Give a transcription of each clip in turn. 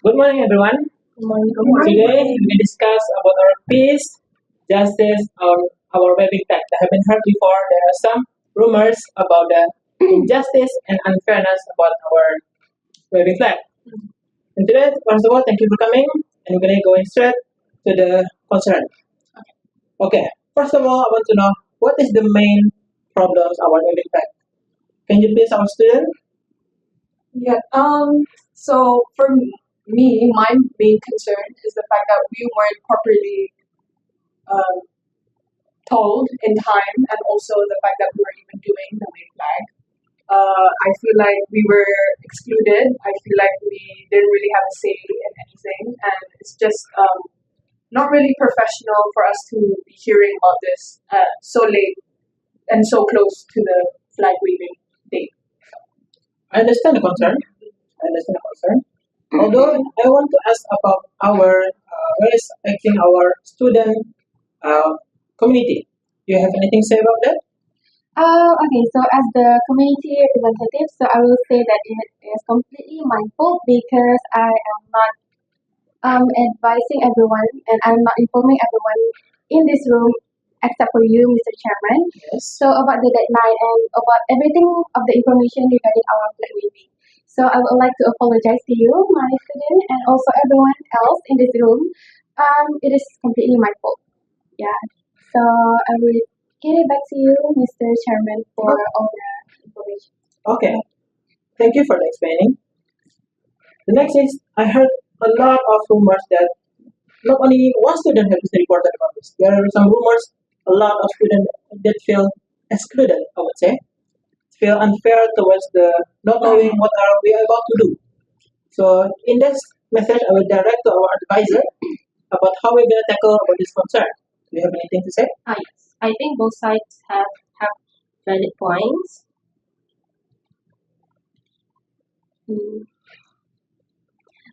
Good morning, everyone. Today we will discuss about our peace, justice, or our waving flag. That have been heard before. There are some rumors about the injustice and unfairness about our waving flag. And today, first of all, thank you for coming. And we're gonna go straight to the concern. Okay. First of all, I want to know what is the main problems about waving flag. Can you please, our student? Yeah. So for me, my main concern is the fact that we weren't properly um, told in time, and also the fact that we were even doing the wave flag. I feel like we were excluded. I feel like we didn't really have a say in anything, and it's just not really professional for us to be hearing about this so late and so close to the flag waving date. I understand the concern. Although I want to ask about our where is affecting our student community. Do you have anything to say about that? Okay, so as the community representative, so I will say that it is completely my fault because I am not advising everyone and I'm not informing everyone in this room except for you, Mr. Chairman. Yes. So about the deadline and about everything of the information regarding our flag waving. So I would like to apologize to you, my student, and also everyone else in this room. It is completely my fault. Yeah. So I will give it back to you, Mr. Chairman, for all the information. Okay. Thank you for the explaining. The next is I heard a lot of rumors that not only one student has reported about this. There are some rumors a lot of students that feel excluded, I would say. Feel unfair towards the not knowing what are we are about to do. So in this message I will direct to our advisor about how we're gonna tackle about this concern. Do you have anything to say? Yes. I think both sides have valid points.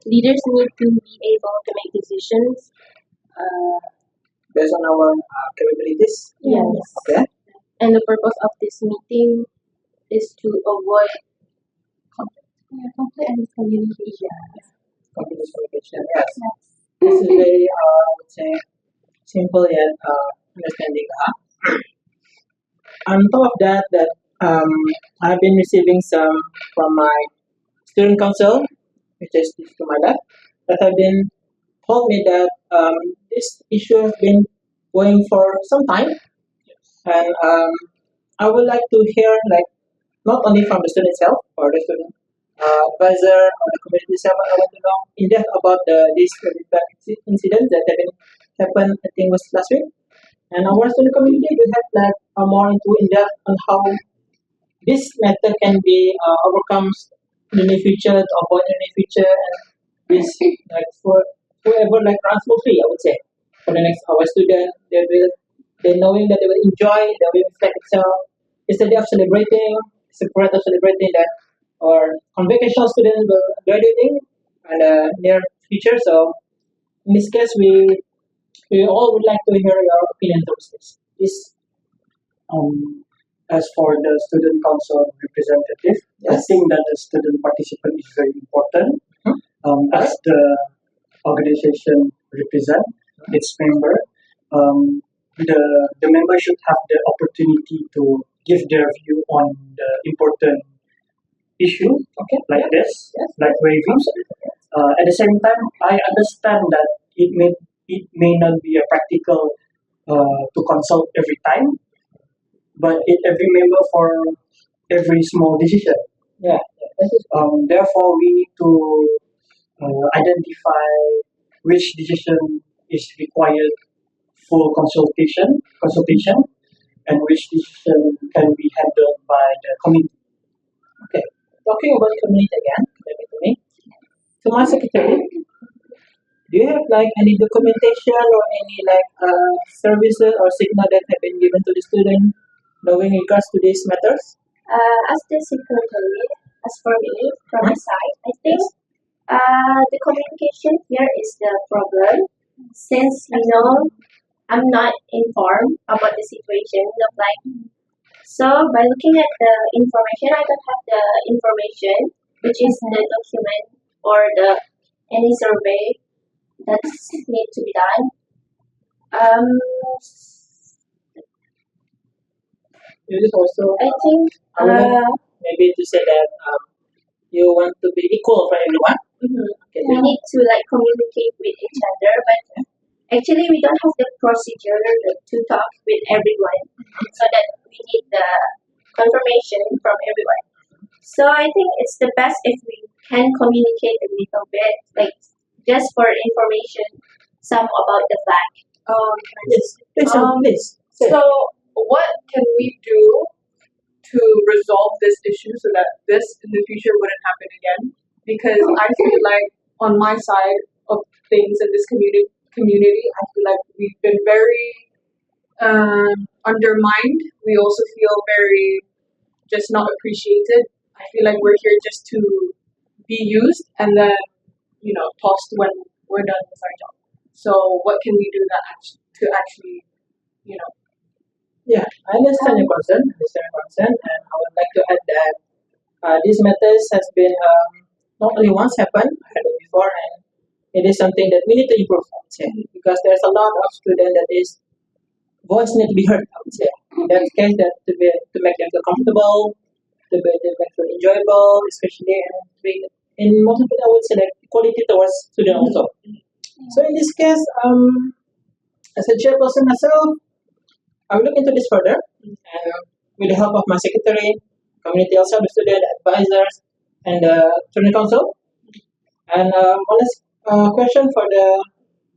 Leaders need to be able to make decisions. Based on our capabilities. Yes. Okay. And the purpose of this meeting is to avoid Conflict and miscommunication. Continuous communication. Yes. This is very I would say simple yet understanding. On top of that, I've been receiving some from my student council, which is to my left, that have been told me that this issue has been going for some time, and I would like to hear like not only from the student itself or the student advisor or the community itself, but I want to know in depth about this incident that happened. I think was last week. And our student community will have like more into in depth on how this matter can be overcome in the near future, to avoid in the near future, and this like for whoever like runs smoothly, I would say. For the next our student, they knowing that they will enjoy the way flag itself instead of celebrating, separate of celebrating that or convocational students will graduating in the near future. So in this case, we all would like to hear your opinion towards this. This As for the student council representative, I Yes. think that the student participant is very important. As the organization represent its member, the member should have the opportunity to give their view on the important issue, Okay. like this, Yes. like waving. At the same time, I understand that it may not be a practical to consult every time, but every member for every small decision. Yeah. That is Therefore, we need to identify which decision is required full consultation, and which decision can be handled by the committee. okay. Talking about community again, to me. To my secretary, do you have like any documentation or any like services or signal that have been given to the student knowing regards to these matters? as the secretary, as for me, from my side, I think the communication here is the problem. Since I'm not informed about the situation of like, so by looking at the information, I don't have the information, which is the document or the any survey that need to be done. Um, It is also, I think I would like maybe to say that you want to be equal for everyone. Okay, we need to like communicate with each other, but actually we don't have the procedure to talk with everyone, so that we need the confirmation from everyone. So I think it's the best if we can communicate a little bit, like just for information, some about the flag. Yes, please, please. Say. So, what can we do to resolve this issue so that this in the future wouldn't happen again? Because I feel like on my side of things in this community, I feel like we've been very undermined. We also feel very just not appreciated. I feel like we're here just to be used and then tossed when we're done with our job. So, what can we do to actually, you know, Yeah, I understand your concern. And I would like to add that these matters has been not only once happened, happened before, and it is something that we need to improve. I would say, because there's a lot of students that is voice need to be heard. I would say, in that case, that to make them feel comfortable, to make them feel enjoyable, especially and to be in multiple. I would say like equality towards student also. So in this case, as a chairperson myself, I will look into this further, and with the help of my secretary, community also, the student advisors, and the student council. And one last question for the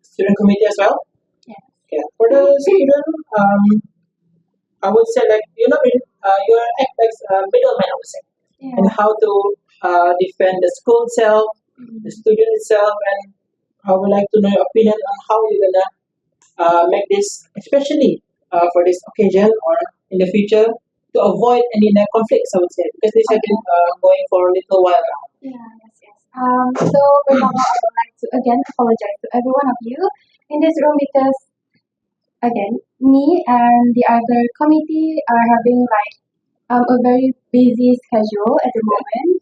student committee as well. Yeah. Okay. For the student, I would say like you act as a middleman, I would say, Yeah. and how to defend the school itself, the student itself, and I would like to know your opinion on how you're gonna make this, especially for this occasion or in the future, to avoid any conflicts. I would say because this has been going for a little while now. Yeah, yes. So pertama, I would like to again apologize to every one of you in this room because again, me and the other committee are having like a very busy schedule at the moment.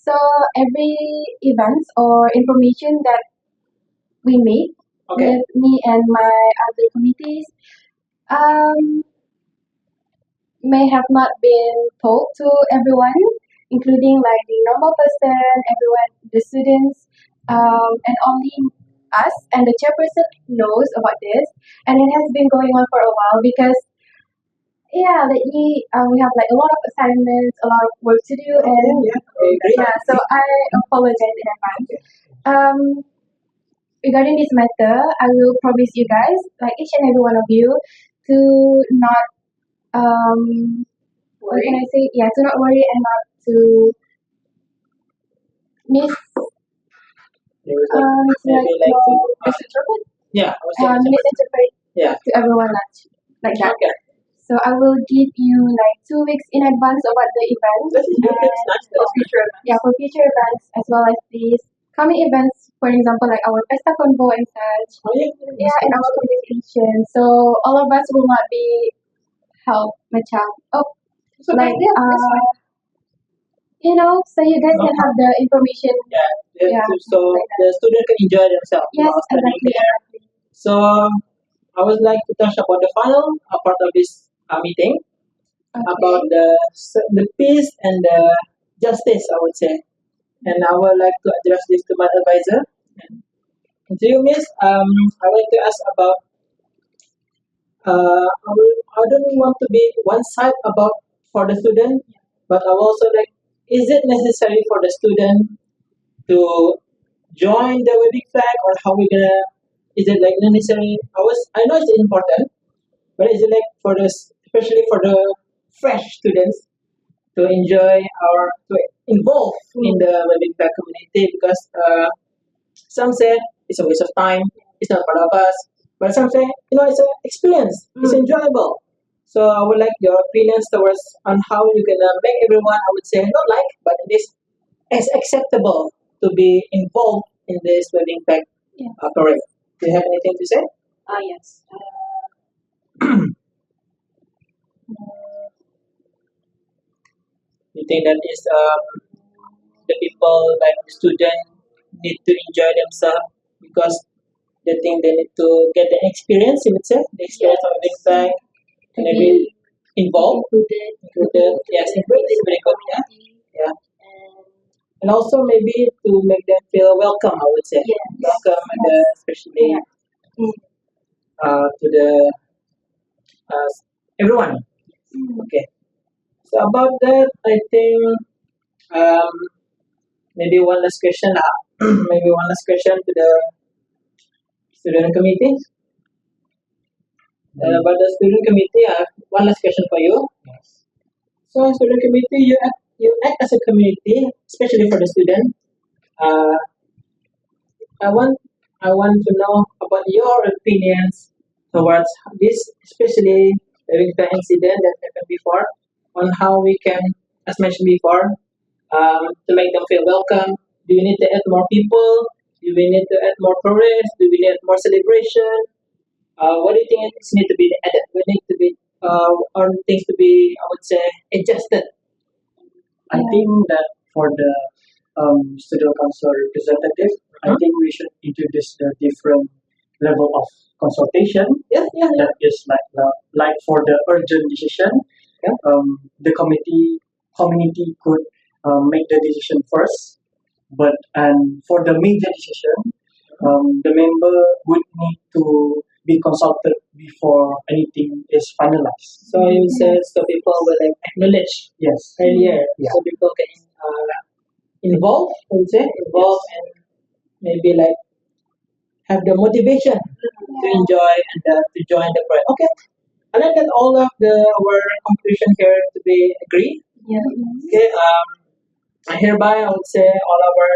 So every event or information that we make Okay. with me and my other committees um, may have not been told to everyone, including like the normal person, everyone, the students, and only us and the chairperson knows about this, and it has been going on for a while because yeah, lately we have like a lot of assignments, a lot of work to do, and Yeah. Okay. yeah, so I apologize in advance. Um, regarding this matter, I will promise you guys, like each and every one of you, to not what can I say? Yeah, to not worry and not to miss You would to maybe like to misinterpret yeah. I was saying misinterpret yeah. to everyone like that. Okay. So I will give you like 2 weeks in advance about the event. That is good. That's nice. for That's future events. Yeah, for future events as well as these coming events, for example, like our Pesta Convo and such. oh, yeah. Yeah, and our communication. So all of us will not be held macam So like that's fine. so you guys can have the information. Yeah. Yeah, So like that. the student can enjoy themselves Yes, while studying exactly, there. exactly. So I would like to touch upon the final part of this meeting about the peace and the justice. I would say, and I would like to address this to my advisor. And to you, Miss, I would like to ask about. I don't want to be one side about for the student, but I also like. Is it necessary for the student to join the wedding flag, or how we gonna? Is it like necessary? I know it's important, but is it like for this, especially for the fresh students to enjoy or to involve in the wedding flag community? Because some say it's a waste of time, it's not part of us, but some say it's an experience, it's enjoyable. So I would like your opinions towards on how you gonna make everyone, I would say not like, but it is as acceptable to be involved in this wedding flag Yeah. parade. Do you have anything to say? Yes. You think that is the people like the student need to enjoy themselves because they think they need to get the experience. You would say the experience of being inside and then be involved, included. Yes, included is very good. Yeah, yeah. And also maybe to make them feel welcome. I would say welcome, and especially to the uh, everyone. Okay. So about that, I think um, maybe one last question. Maybe one last question to the student committee. About the student committee, I have one last question for you. So, student committee, you act as a community, especially for the student. Uh, I want I want to know about your opinions towards this, especially during the incident that happened before, on how we can, as mentioned before, to make them feel welcome. Do we need to add more people? Do we need to add more parades? Do we need more celebration? What do you think is need to be added? We need to be or things to be, I would say, adjusted. I think that for the student council representative, I think we should introduce the different level of consultation. Yeah, yeah, yeah. That is like for the urgent decision, Yeah. the community could make the decision first, but and for the major decision, the member would need to be consulted before anything is finalized. So you said so people will like acknowledge Yes. earlier, Yeah. so people can involve. I would say involve and maybe like have the motivation to enjoy and to join the project. Okay, I like that all of the our conclusion here to be agree. Okay, hereby I would say all our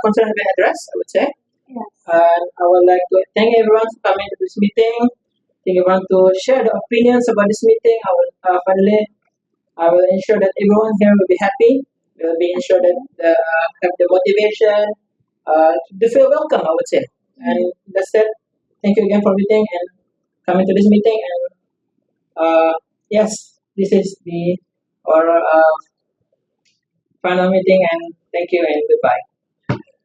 concern have been addressed. I would say, and I would like to thank everyone for coming to this meeting. Thank everyone to share the opinions about this meeting. I will finally I will ensure that everyone here will be happy. Will be ensure that have the motivation to feel welcome. I would say, and that's it. Thank you again for meeting and coming to this meeting. And yes, this is the our final meeting. And thank you and goodbye.